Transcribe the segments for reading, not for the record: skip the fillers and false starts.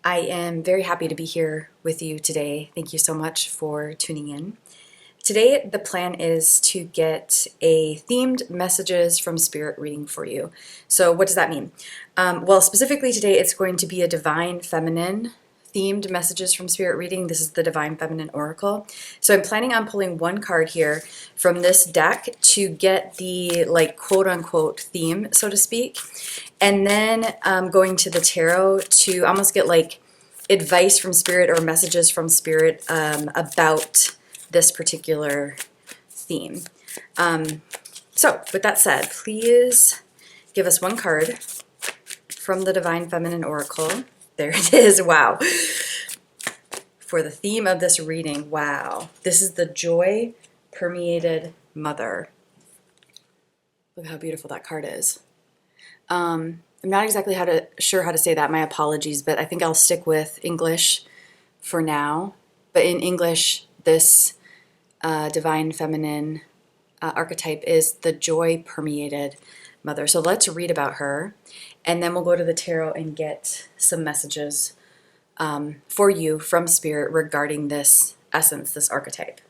I am very happy to be here with you today. Thank you so much for tuning in. Today, the plan is to get a themed messages from Spirit reading for you. So, what does that mean? Well, specifically today, it's going to be a divine feminine themed messages from Spirit reading. This is the Divine Feminine Oracle. So I'm planning on pulling one card here from this deck to get the quote unquote theme, so to speak. And then going to the tarot to almost get advice from Spirit or messages from Spirit about this particular theme. So with that said, please give us one card from the Divine Feminine Oracle. There it is. Wow. For the theme of this reading, wow. This is the Joy Permeated Mother. Look how beautiful that card is. I'm not exactly sure how to say that. My apologies, but I think I'll stick with English for now. But in English, this Divine Feminine archetype is the Joy Permeated Mother. So let's read about her, and then we'll go to the tarot and get some messages for you from Spirit regarding this essence, this archetype.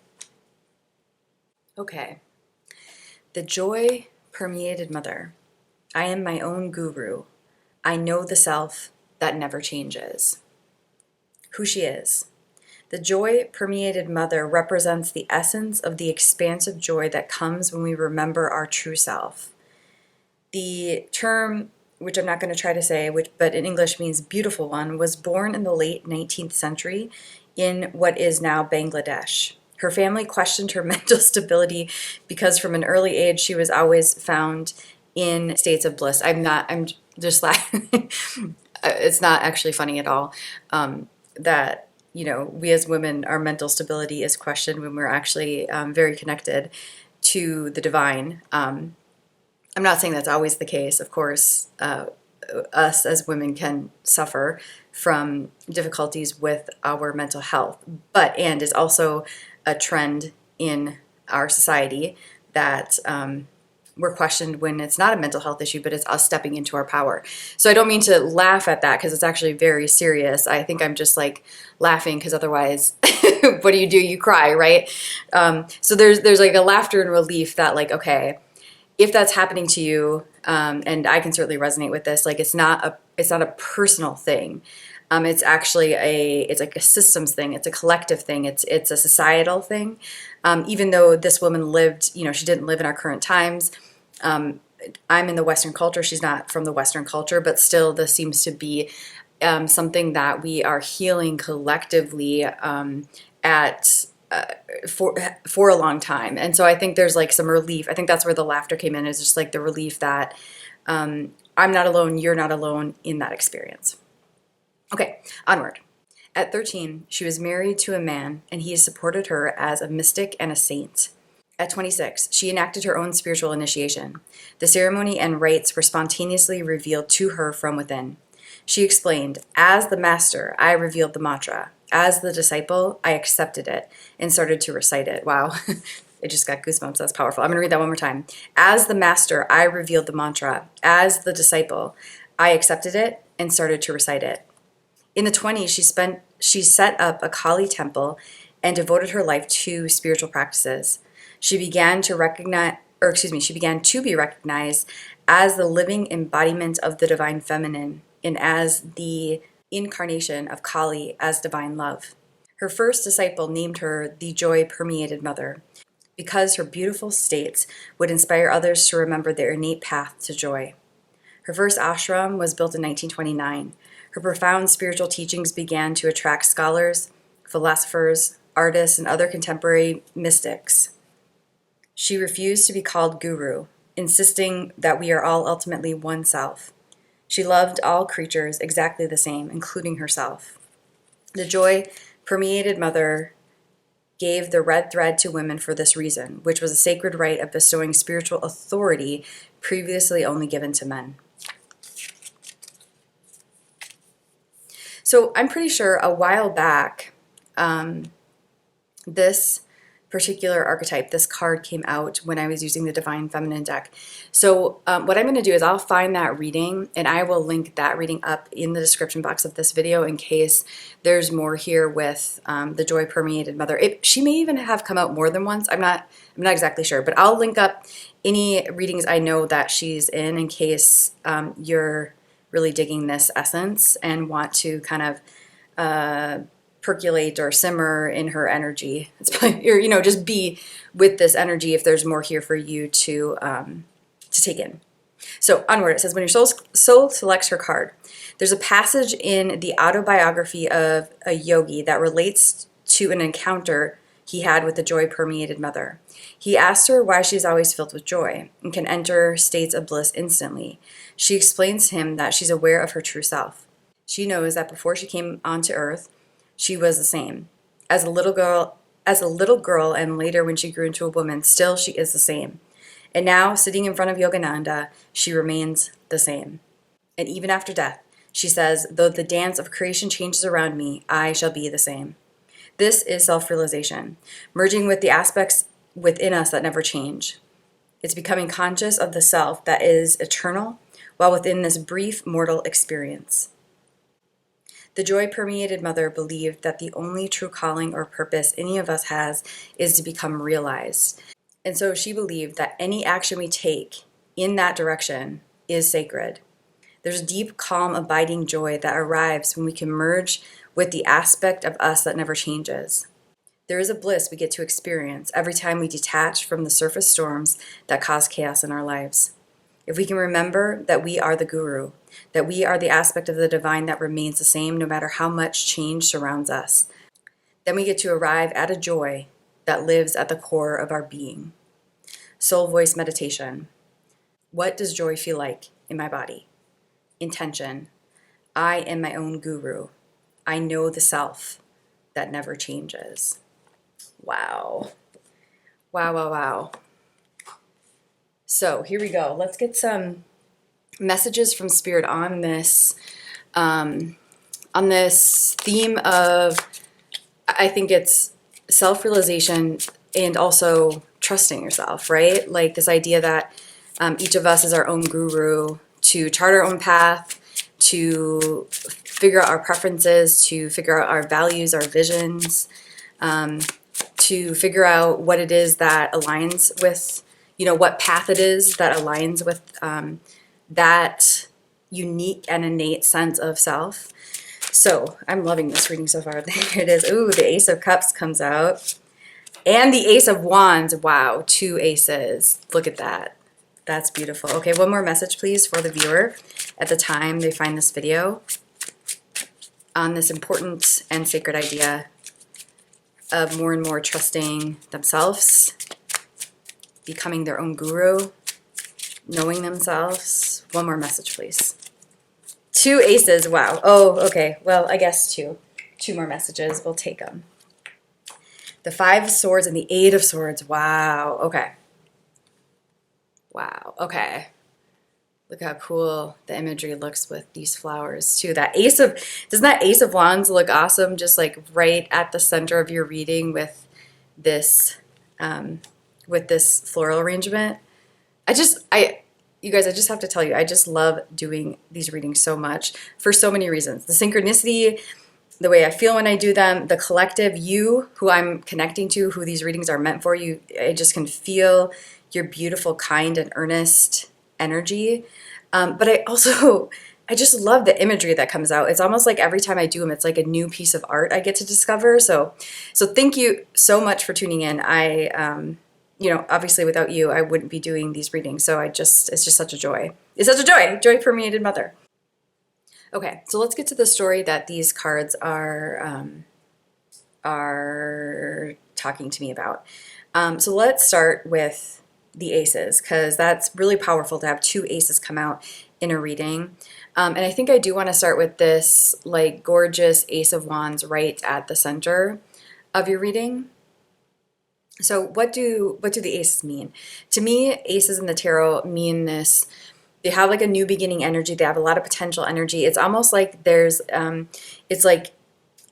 Okay. The Joy Permeated Mother. I am my own guru. I know the self that never changes. Who she is. The Joy Permeated Mother represents the essence of the expansive joy that comes when we remember our true self. The term, which I'm not going to try to say, but in English means beautiful one, was born in the late 19th century in what is now Bangladesh. Her family questioned her mental stability because from an early age she was always found in states of bliss. I'm just laughing. It's not actually funny at all that, we as women, our mental stability is questioned when we're actually very connected to the divine. I'm not saying that's always the case. Of course, us as women can suffer from difficulties with our mental health, and is also a trend in our society that we're questioned when it's not a mental health issue, but it's us stepping into our power. So I don't mean to laugh at that because it's actually very serious. I think I'm just laughing because otherwise, what do? You cry, right? So there's a laughter and relief that okay, if that's happening to you, and I can certainly resonate with this, it's not a personal thing. It's actually it's a systems thing. It's a collective thing. It's a societal thing. Even though this woman lived, she didn't live in our current times. I'm in the Western culture. She's not from the Western culture, but still this seems to be something that we are healing collectively for a long time. And so I think there's some relief. I think that's where the laughter came in, is just the relief that I'm not alone, you're not alone in that experience. Okay, onward. At 13, she was married to a man, and he supported her as a mystic and a saint. At 26, she enacted her own spiritual initiation. The ceremony and rites were spontaneously revealed to her from within. She explained, "As the master, I revealed the mantra. As the disciple, I accepted it and started to recite it." Wow, it just got goosebumps. That's powerful. I'm going to read that one more time. "As the master, I revealed the mantra. As the disciple, I accepted it and started to recite it." In the 20s, she set up a Kali temple and devoted her life to spiritual practices. She began to be recognized as the living embodiment of the divine feminine and as the incarnation of Kali as divine love. Her first disciple named her the Joy Permeated Mother because her beautiful states would inspire others to remember their innate path to joy. Her first ashram was built in 1929. Her profound spiritual teachings began to attract scholars, philosophers, artists, and other contemporary mystics. She refused to be called guru, insisting that we are all ultimately one self. She loved all creatures exactly the same, including herself. The Joy Permeated Mother gave the red thread to women for this reason, which was a sacred right of bestowing spiritual authority previously only given to men. So I'm pretty sure a while back, this particular archetype, this card came out when I was using the Divine Feminine deck. So what I'm going to do is I'll find that reading and I will link that reading up in the description box of this video in case there's more here with the Joy Permeated Mother. She may even have come out more than once. I'm not exactly sure, but I'll link up any readings I know that she's in case you're really digging this essence and want to kind of percolate or simmer in her energy. It's probably, or just be with this energy if there's more here for you to take in. So onward, it says, when your soul selects her card, there's a passage in the autobiography of a yogi that relates to an encounter he had with the Joy Permeated Mother. He asks her why she's always filled with joy and can enter states of bliss instantly. She explains to him that she's aware of her true self. She knows that before she came onto earth, she was the same. As a little girl, and later when she grew into a woman, still she is the same. And now, sitting in front of Yogananda, she remains the same. And even after death, she says, though the dance of creation changes around me, I shall be the same. This is self-realization, merging with the aspects within us that never change. It's becoming conscious of the self that is eternal, while within this brief mortal experience. The Joy Permeated Mother believed that the only true calling or purpose any of us has is to become realized. And so she believed that any action we take in that direction is sacred. There's deep, calm, abiding joy that arrives when we can merge with the aspect of us that never changes. There is a bliss we get to experience every time we detach from the surface storms that cause chaos in our lives. If we can remember that we are the guru, that we are the aspect of the divine that remains the same no matter how much change surrounds us, then we get to arrive at a joy that lives at the core of our being. Soul voice meditation. What does joy feel like in my body? Intention. I am my own guru. I know the self that never changes. Wow. Wow, wow, wow. So here we go. Let's get some messages from Spirit on this theme of, I think it's self-realization and also trusting yourself, right? Like this idea that each of us is our own guru, to chart our own path, to figure out our preferences, to figure out our values, our visions, to figure out what it is that aligns with, what path it is that aligns with that unique and innate sense of self. So I'm loving this reading so far. There it is. Ooh, the Ace of Cups comes out. And the Ace of Wands. Wow, 2 aces. Look at that. That's beautiful. Okay, one more message, please, for the viewer at the time they find this video on this important and sacred idea of more and more trusting themselves, becoming their own guru, knowing themselves. One more message, please. 2 aces. Wow. Oh, okay. Well, I guess 2. 2 more messages. We'll take them. The 5 of Swords and the 8 of Swords. Wow. Okay. Wow. Okay. Look how cool the imagery looks with these flowers too. Doesn't that Ace of Wands look awesome? Just like right at the center of your reading with this floral arrangement. You guys, I just have to tell you, I just love doing these readings so much for so many reasons. The synchronicity, the way I feel when I do them, the collective, you who I'm connecting to, who these readings are meant for, I just can feel your beautiful, kind, and earnest energy. But I just love the imagery that comes out. It's almost like every time I do them, it's like a new piece of art I get to discover. So thank you so much for tuning in. Obviously without you, I wouldn't be doing these readings. So it's just such a joy. It's such a joy. Joy Permeated Mother. Okay, so let's get to the story that these cards are talking to me about. So let's start with the aces, because that's really powerful to have 2 aces come out in a reading. And I think I do want to start with this like gorgeous Ace of Wands right at the center of your reading. So what do the aces mean? To me, aces in the tarot mean this. They have like a new beginning energy. They have a lot of potential energy. It's almost like there's, it's like,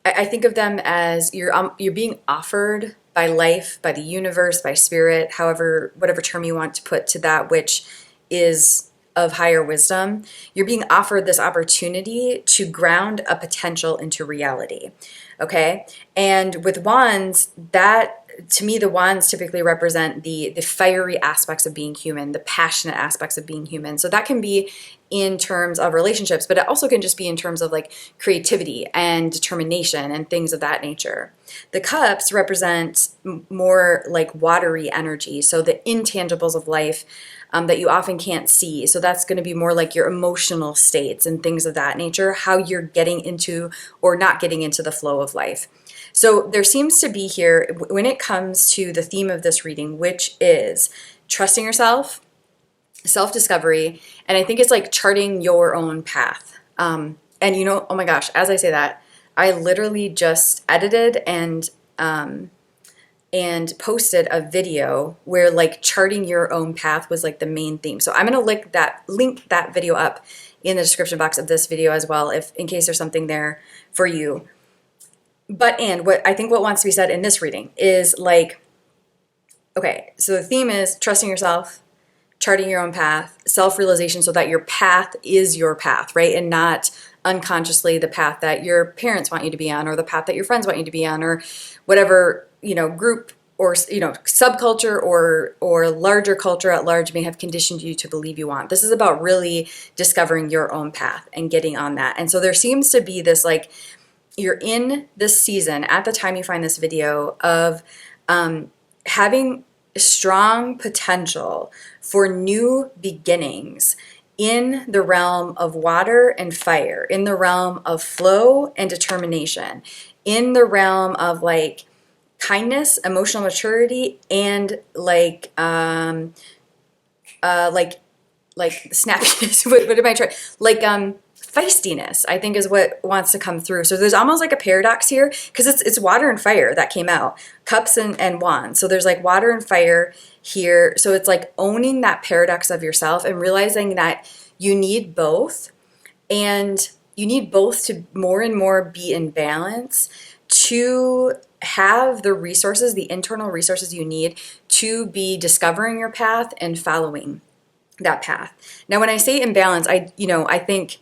I think of them as you're being offered by life, by the universe, by spirit, however, whatever term you want to put to that which is of higher wisdom, you're being offered this opportunity to ground a potential into reality. Okay? And with wands, that to me, the wands typically represent the fiery aspects of being human, the passionate aspects of being human. So that can be in terms of relationships, but it also can just be in terms of like creativity and determination and things of that nature. The cups represent more like watery energy, so the intangibles of life that you often can't see. So that's going to be more like your emotional states and things of that nature, how you're getting into or not getting into the flow of life. So there seems to be here, when it comes to the theme of this reading, which is trusting yourself, self-discovery, and I think it's like charting your own path. And you know, oh my gosh, as I say that, I literally just edited and posted a video where like charting your own path was like the main theme. So I'm gonna link that video up in the description box of this video as well, if in case there's something there for you. But and what I think what wants to be said in this reading is like, okay, so the theme is trusting yourself, charting your own path, self-realization, so that your path is your path, right? And not unconsciously the path that your parents want you to be on, or the path that your friends want you to be on, or whatever, you know, group or, you know, subculture or larger culture at large may have conditioned you to believe you want. This is about really discovering your own path and getting on that. And so there seems to be this like, you're in this season at the time you find this video of having strong potential for new beginnings in the realm of water and fire, in the realm of flow and determination, in the realm of like kindness, emotional maturity, and like snappiness. What am I trying? Like feistiness, I think, is what wants to come through. So there's almost like a paradox here, because it's water and fire that came out, cups and wands. So there's like water and fire here. So it's like owning that paradox of yourself and realizing that you need both, and you need both to more and more be in balance to have the resources, the internal resources you need to be discovering your path and following that path. Now, when I say imbalance, I think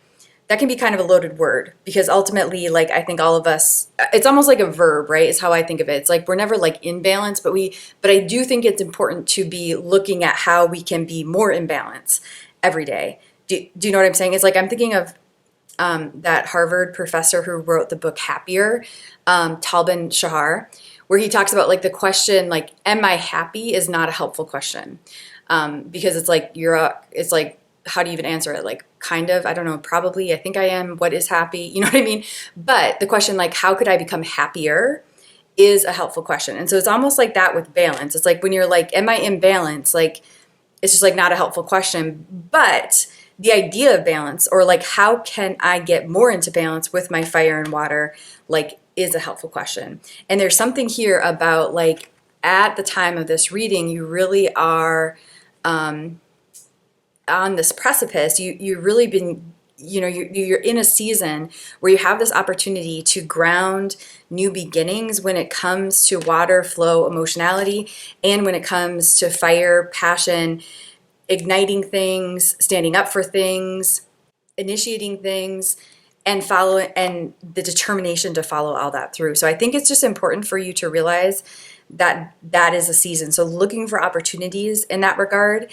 that can be kind of a loaded word, because ultimately, like, I think all of us, it's almost like a verb, right? Is how I think of it. It's like we're never like in balance, but I do think it's important to be looking at how we can be more in balance every day. Do you know what I'm saying? It's like I'm thinking of that Harvard professor who wrote the book Happier, Tal Ben-Shahar, where he talks about like the question, like, am I happy, is not a helpful question. Because it's like, it's like, how do you even answer it? Like, kind of, I don't know, probably, I think I am, what is happy? You know what I mean? But the question, like, how could I become happier, is a helpful question. And so it's almost like that with balance. It's like when you're like, am I in balance? Like, it's just like not a helpful question. But the idea of balance, or like, how can I get more into balance with my fire and water, like, is a helpful question. And there's something here about like, at the time of this reading, you really are on this precipice. You really been, you're in a season where you have this opportunity to ground new beginnings when it comes to water, flow, emotionality, and when it comes to fire, passion, igniting things, standing up for things, initiating things, and the determination to follow all that through. So I think it's just important for you to realize that that is a season. So looking for opportunities in that regard,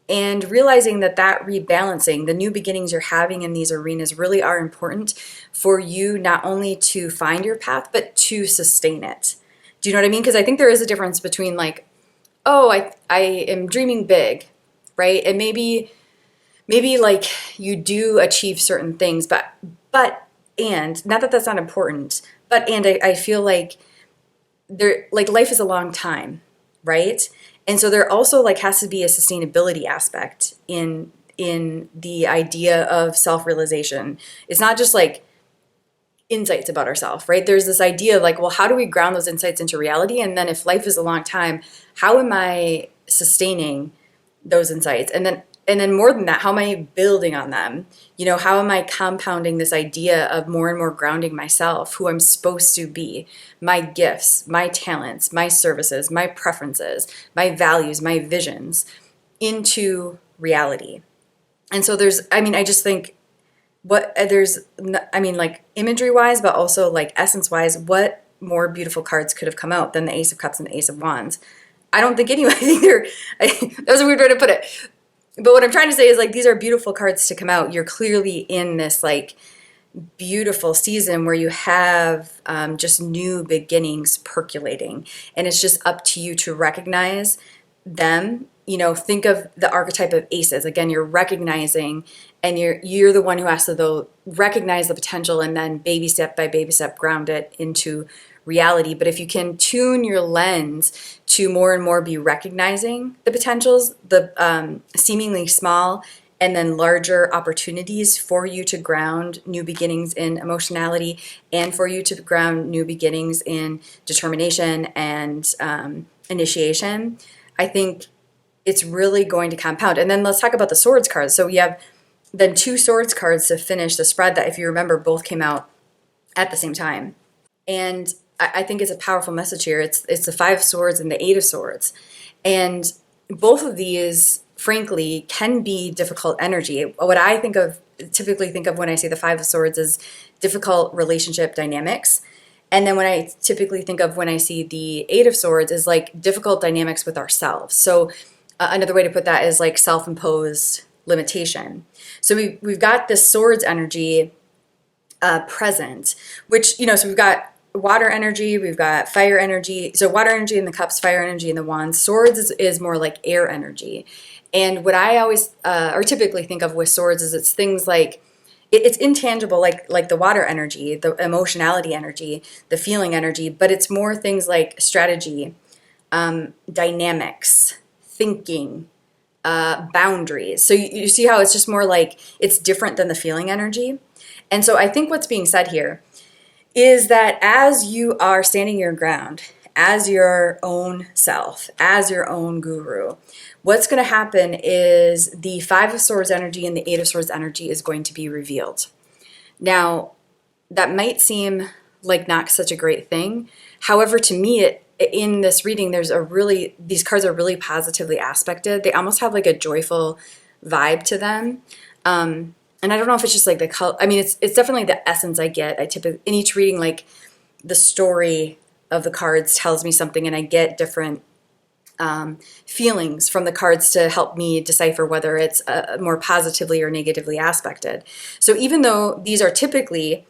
and realizing that rebalancing, the new beginnings you're having in these arenas really are important for you, not only to find your path, but to sustain it. Do you know what I mean? Because I think there is a difference between like, oh, I am dreaming big, right? And maybe like you do achieve certain things, but and not that that's not important, but I feel like life is a long time, right? And so there also like has to be a sustainability aspect in the idea of self-realization. It's not just like insights about ourselves, right? There's this idea of like, well, how do we ground those insights into reality? And then if life is a long time, how am I sustaining those insights? And then and then more than that, how am I building on them? How am I compounding this idea of more and more grounding myself, who I'm supposed to be, my gifts, my talents, my services, my preferences, my values, my visions into reality? And so I just think like imagery wise, but also like essence wise, what more beautiful cards could have come out than the Ace of Cups and the Ace of Wands? I don't think anyway. I think that was a weird way to put it. But what I'm trying to say is like, these are beautiful cards to come out. You're clearly in this like beautiful season where you have just new beginnings percolating, and it's just up to you to recognize them. Think of the archetype of aces. Again, you're recognizing, and you're the one who has to recognize the potential and then baby step by baby step ground it into reality. But if you can tune your lens to more and more be recognizing the potentials, the seemingly small and then larger opportunities for you to ground new beginnings in emotionality, and for you to ground new beginnings in determination and initiation, I think it's really going to compound. And then let's talk about the swords cards. So we have then 2 swords cards to finish the spread that, if you remember, both came out at the same time. And I think it's a powerful message here. It's the 5 of Swords and the 8 of Swords. And both of these, frankly, can be difficult energy. What I typically think of when I say the 5 of Swords is difficult relationship dynamics. And then when I typically think of when I see the 8 of Swords is like difficult dynamics with ourselves. So another way to put that is like self-imposed limitation. So we've got this swords energy present, which, so we've got water energy, we've got fire energy. So water energy in the cups, fire energy in the wands. Swords is more like air energy. And what I always or typically think of with swords is it's things like, it's intangible, like the water energy, the emotionality energy, the feeling energy, but it's more things like strategy, dynamics, thinking, boundaries. So you see how it's just more like it's different than the feeling energy. And so I think what's being said here is that as you are standing your ground, as your own self, as your own guru, what's going to happen is the 5 of Swords energy and the 8 of Swords energy is going to be revealed. Now, that might seem like not such a great thing. However, to me, in this reading, these cards are really positively aspected. They almost have like a joyful vibe to them. And I don't know if it's just like the color. I mean, it's definitely the essence I get. I typically, in each reading, like the story of the cards tells me something, and I get different feelings from the cards to help me decipher whether it's more positively or negatively aspected. So even though these are typically,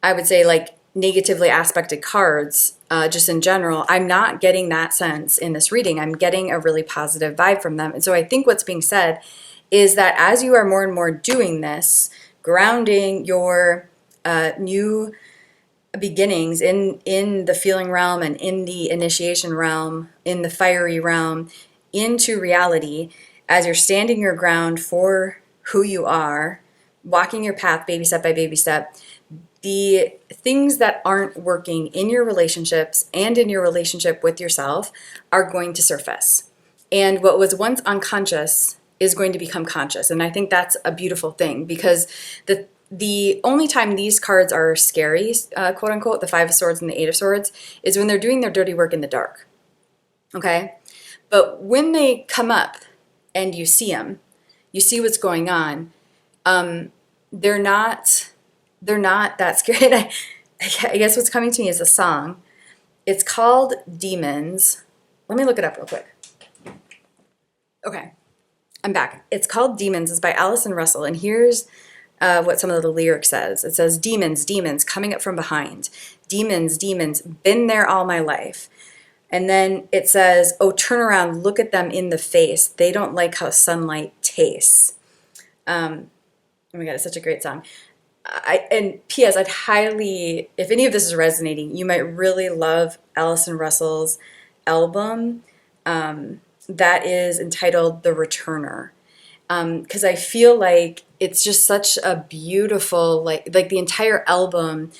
I would say, like negatively aspected cards, just in general, I'm not getting that sense in this reading. I'm getting a really positive vibe from them. And so I think what's being said is that as you are more and more doing this, grounding your new beginnings in the feeling realm and in the initiation realm, in the fiery realm, into reality, as you're standing your ground for who you are, walking your path baby step by baby step, the things that aren't working in your relationships and in your relationship with yourself are going to surface. And what was once unconscious is going to become conscious. And I think that's a beautiful thing, because the only time these cards are scary, quote unquote, the 5 of Swords and the 8 of Swords, is when they're doing their dirty work in the dark. Okay? But when they come up and you see them, you see what's going on, they're not that scary. I guess what's coming to me is a song. It's called Demons. Let me look it up real quick. Okay, I'm back. It's called Demons. It's by Allison Russell. And here's what some of the lyrics says. It says, demons, demons, coming up from behind. Demons, demons, been there all my life. And then it says, oh, turn around, look at them in the face. They don't like how sunlight tastes. Oh my God, it's such a great song. And P.S., I'd highly, if any of this is resonating, you might really love Allison Russell's album that is entitled The Returner. Because I feel like it's just such a beautiful, like the entire album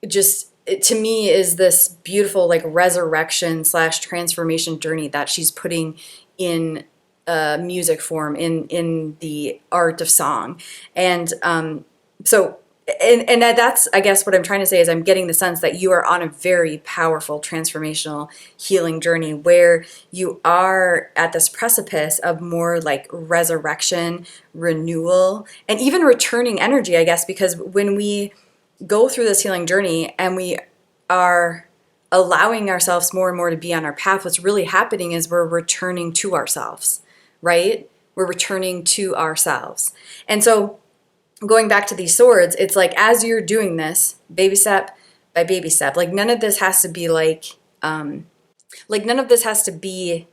just, to me, is this beautiful like resurrection / transformation journey that she's putting in music form, in the art of song. And so and that's, I guess what I'm trying to say is I'm getting the sense that you are on a very powerful transformational healing journey where you are at this precipice of more like resurrection, renewal, and even returning energy, I guess, because when we go through this healing journey and we are allowing ourselves more and more to be on our path, what's really happening is we're returning to ourselves, right? We're returning to ourselves. And so going back to these swords, it's like as you're doing this, baby step by baby step, like none of this has to be none of this has to be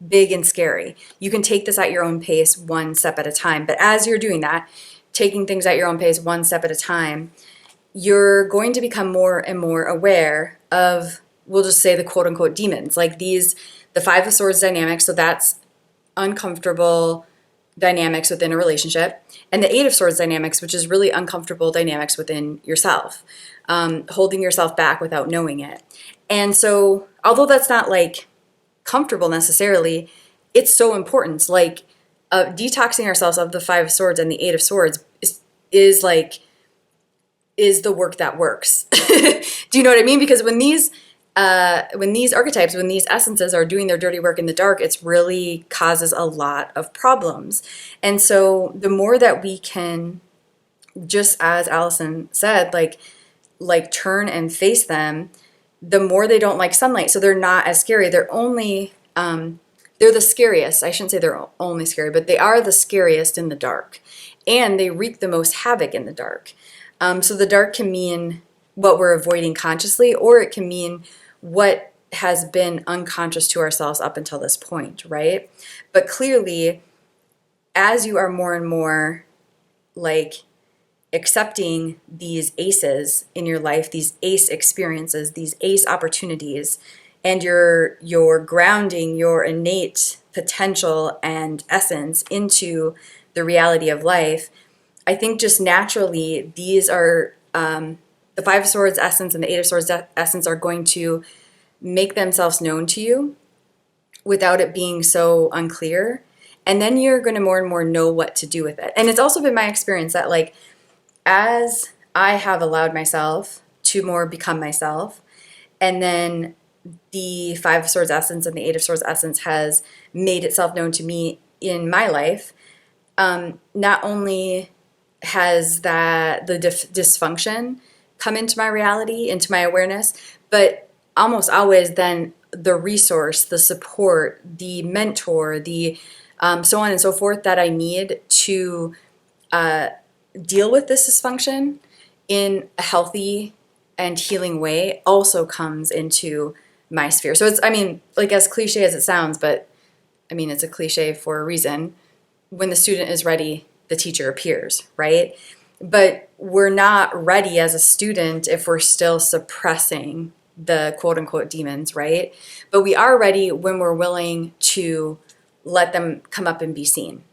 big and scary. You can take this at your own pace, one step at a time. But as you're doing that, taking things at your own pace, one step at a time, you're going to become more and more aware of, we'll just say, the quote unquote demons, like the Five of Swords dynamic. So that's uncomfortable dynamics within a relationship, and the Eight of Swords dynamics, which is really uncomfortable dynamics within yourself, holding yourself back without knowing it. And so, although that's not like comfortable necessarily, it's so important. Like detoxing ourselves of the Five of Swords and the Eight of Swords is the work that works. Do you know what I mean? Because when these archetypes, when these essences are doing their dirty work in the dark, it's really causes a lot of problems. And so the more that we can, just as Allison said, like turn and face them, the more they don't like sunlight. So they're not as scary. They're only, they're the scariest. I shouldn't say they're only scary, but they are the scariest in the dark. And they wreak the most havoc in the dark. So the dark can mean what we're avoiding consciously, or it can mean what has been unconscious to ourselves up until this point, right? But clearly, as you are more and more like accepting these aces in your life, these ace experiences, these ace opportunities, and you're grounding your innate potential and essence into the reality of life, I think just naturally these are the Five of Swords essence and the Eight of Swords essence are going to make themselves known to you without it being so unclear. And then you're going to more and more know what to do with it. And it's also been my experience that like, as I have allowed myself to more become myself, and then the Five of Swords essence and the Eight of Swords essence has made itself known to me in my life, not only has the dysfunction come into my reality, into my awareness, but almost always then the resource, the support, the mentor, the so on and so forth that I need to deal with this dysfunction in a healthy and healing way also comes into my sphere. So it's, I mean, like as cliche as it sounds, but I mean, it's a cliche for a reason. When the student is ready, the teacher appears, right? But we're not ready as a student if we're still suppressing the quote unquote demons, right? But we are ready when we're willing to let them come up and be seen,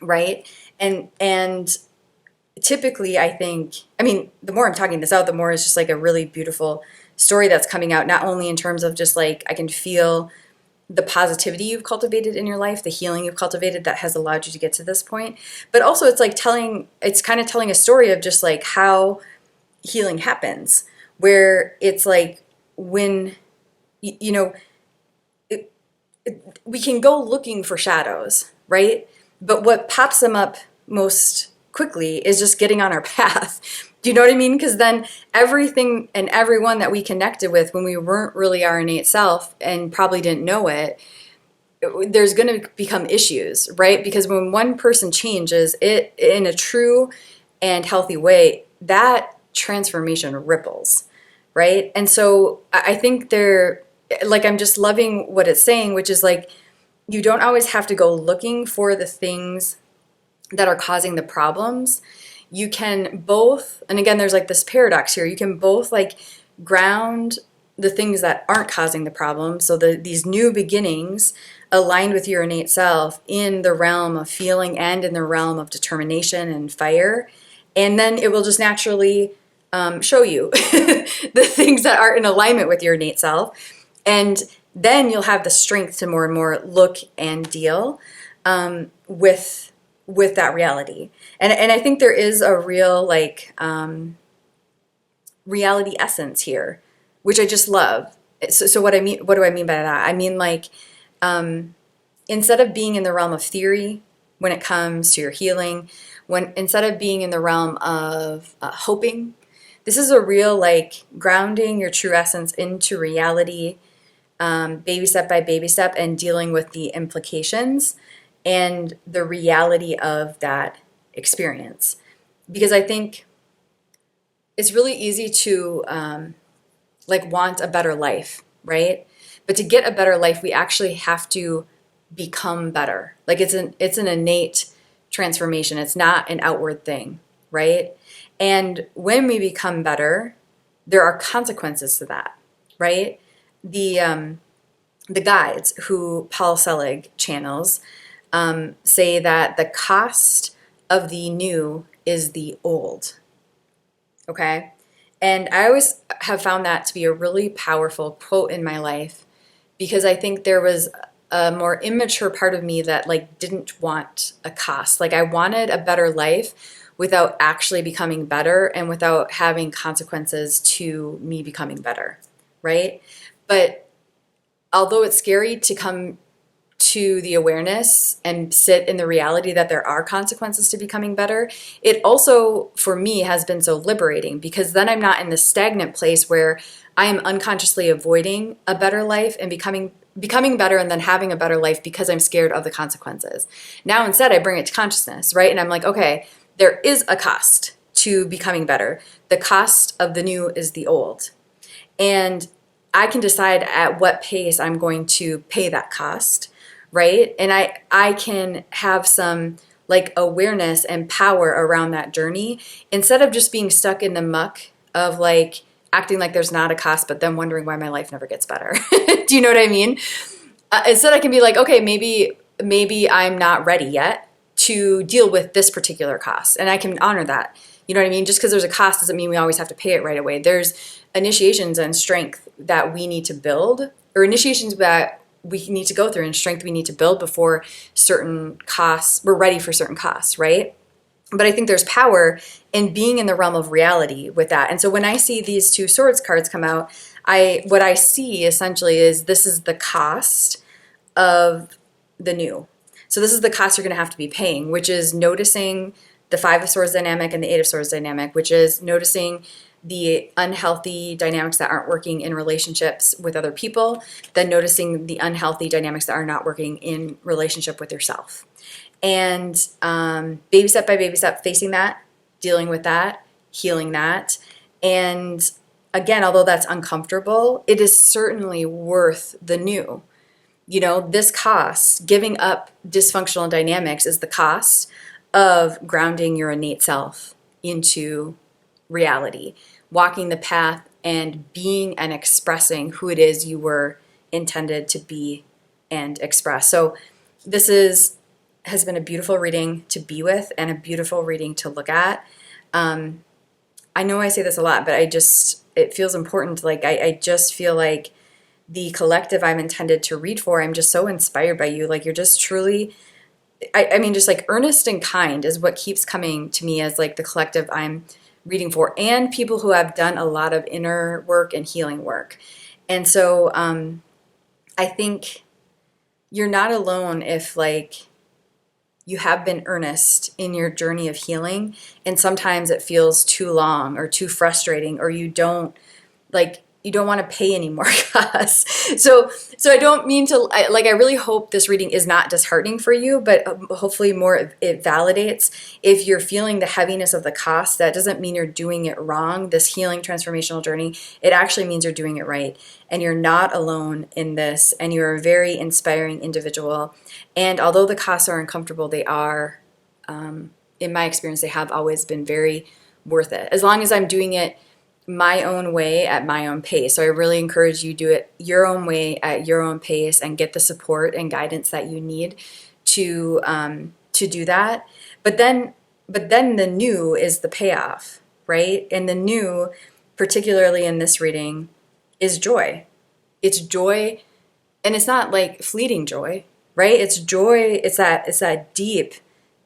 right? And typically I think, I mean, the more I'm talking this out, the more it's just like a really beautiful story that's coming out, not only in terms of just like, I can feel the positivity you've cultivated in your life, the healing you've cultivated that has allowed you to get to this point, but also it's like it's kind of telling a story of just like how healing happens, where it's like when, you know, we can go looking for shadows, right? But what pops them up most quickly is just getting on our path. Do you know what I mean? Because then everything and everyone that we connected with when we weren't really our innate self and probably didn't know it, there's going to become issues, right? Because when one person changes it in a true and healthy way, that transformation ripples, right? And so I think I'm just loving what it's saying, which is like, you don't always have to go looking for the things that are causing the problems. You can both, and again, there's like this paradox here, you can both like ground the things that aren't causing the problem, so these new beginnings aligned with your innate self in the realm of feeling and in the realm of determination and fire, and then it will just naturally show you the things that are in alignment with your innate self. And then you'll have the strength to more and more look and deal with that reality. And I think there is a real like reality essence here, which I just love. So what do I mean by that? I mean like instead of being in the realm of theory when it comes to your healing, instead of being in the realm of hoping, this is a real like grounding your true essence into reality, baby step by baby step, and dealing with the implications and the reality of that experience. Because I think it's really easy to like want a better life, right? But to get a better life, we actually have to become better. Like it's an innate transformation. It's not an outward thing, right? And when we become better, there are consequences to that, right? The guides who Paul Selig channels say that the cost of the new is the old. Okay? And I always have found that to be a really powerful quote in my life, because I think there was a more immature part of me that like didn't want a cost. Like I wanted a better life without actually becoming better and without having consequences to me becoming better, right? But although it's scary to come to the awareness and sit in the reality that there are consequences to becoming better, it also, for me, has been so liberating, because then I'm not in this stagnant place where I am unconsciously avoiding a better life and becoming better and then having a better life because I'm scared of the consequences. Now instead I bring it to consciousness, right? And I'm like, okay, there is a cost to becoming better. The cost of the new is the old. And I can decide at what pace I'm going to pay that cost, right? And I can have some like awareness and power around that journey, instead of just being stuck in the muck of like acting like there's not a cost, but then wondering why my life never gets better. Do you know what I mean? Instead I can be like, okay, maybe I'm not ready yet to deal with this particular cost. And I can honor that. You know what I mean? Just because there's a cost doesn't mean we always have to pay it right away. There's initiations and strength that we need to build, or initiations that we need to go through and strength we need to build before certain costs, we're ready for certain costs, right? But I think there's power in being in the realm of reality with that. And so when I see these two swords cards come out, what I see essentially is this is the cost of the new. So this is the cost you're going to have to be paying, which is noticing the Five of Swords dynamic and the Eight of Swords dynamic, which is noticing the unhealthy dynamics that aren't working in relationships with other people, then noticing the unhealthy dynamics that are not working in relationship with yourself. And baby step by baby step, facing that, dealing with that, healing that. And again, although that's uncomfortable, it is certainly worth the new. You know, this cost, giving up dysfunctional dynamics, is the cost of grounding your innate self into reality, walking the path and being and expressing who it is you were intended to be and express. So this has been a beautiful reading to be with and a beautiful reading to look at. I know I say this a lot, but it feels important. Like I just feel like the collective I'm intended to read for, I'm just so inspired by you. Like you're just truly, I mean, just like earnest and kind is what keeps coming to me as like the collective I'm reading for, and people who have done a lot of inner work and healing work. And so I think you're not alone if like you have been earnest in your journey of healing, and sometimes it feels too long or too frustrating, or you don't want to pay any more costs. So I don't mean to, I really hope this reading is not disheartening for you, but hopefully more it validates. If you're feeling the heaviness of the cost, that doesn't mean you're doing it wrong. This healing transformational journey, it actually means you're doing it right. And you're not alone in this, and you're a very inspiring individual. And although the costs are uncomfortable, they are, in my experience, they have always been very worth it. As long as I'm doing it my own way at my own pace. So I really encourage you to do it your own way at your own pace and get the support and guidance that you need to do that. But then the new is the payoff, right? And the new, particularly in this reading, is joy. It's joy And it's not like fleeting joy, right? It's joy, it's that deep,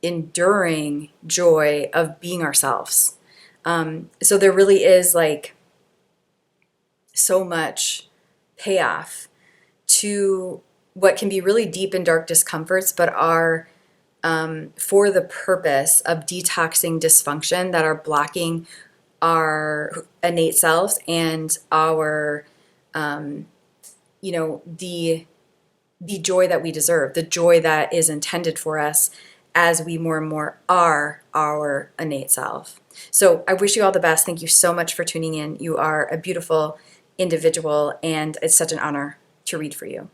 enduring joy of being ourselves. So there really is like so much payoff to what can be really deep and dark discomforts, but are for the purpose of detoxing dysfunction that are blocking our innate selves and our, the joy that we deserve, the joy that is intended for us as we more and more are our innate self. So I wish you all the best. Thank you so much for tuning in. You are a beautiful individual, and it's such an honor to read for you.